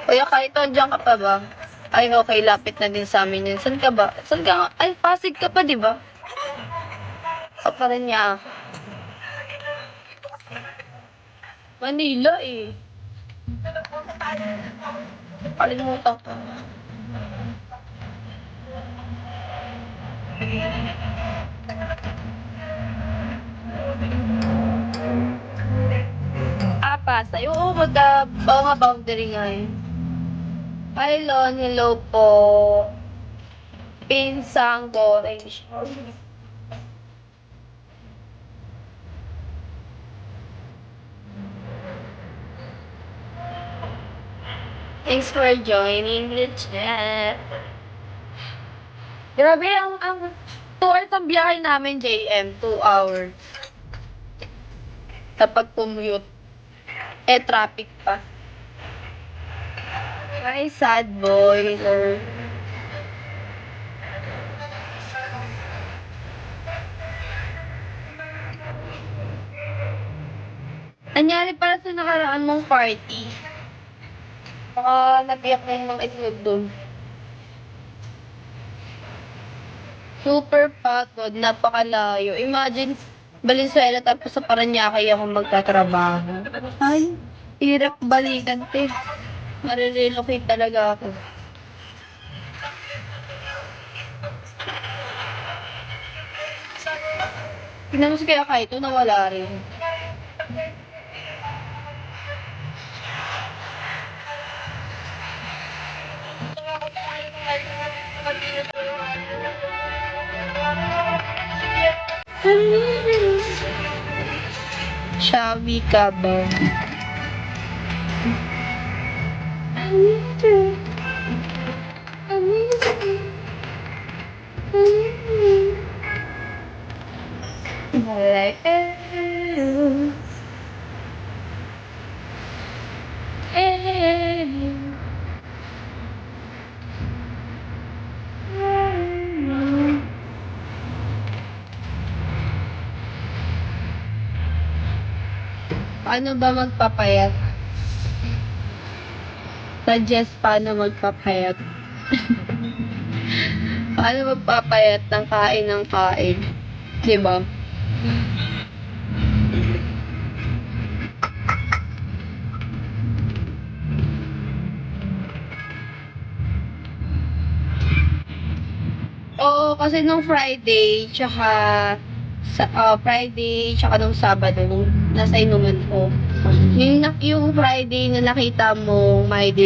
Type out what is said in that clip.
Kuya, kahit nandiyan ka pa ba? Ay, okay, lapit na din sa amin yun. Saan ka ba? Saan ka? Ay, Pasig ka pa, di ba? O pa rin niya. Manila eh. Kalimutan ko. Pasay. Oo, mga boundary nga yun. Pylon, hello po. Pinsang Orange. Thanks for joining the chat. Grabe, ang 2 hours ang biyahe namin, JM. 2 hours. Kapag commute. Traffic pa. Hi, sad boy. Nangyari para sa nakaraan mong party. Baka nabiyak na yung mga itlog doon. Super pagod, napakalayo. Imagine, Valenzuela tapos sa Paranaque ako magtatrabaho. Ay, hirap balikan, te. Marirelocate talaga ako. Tignan mo si Kaya Kaito, nawala rin. Shabby ka ba? Paano ba magpapayat? Suggest paano magpapayat. Paano magpapayat ng kain? Diba? Oo, kasi nung Friday, tsaka nung Sabado, nung nasa inuman ko. Yung Friday na nakita mo, my day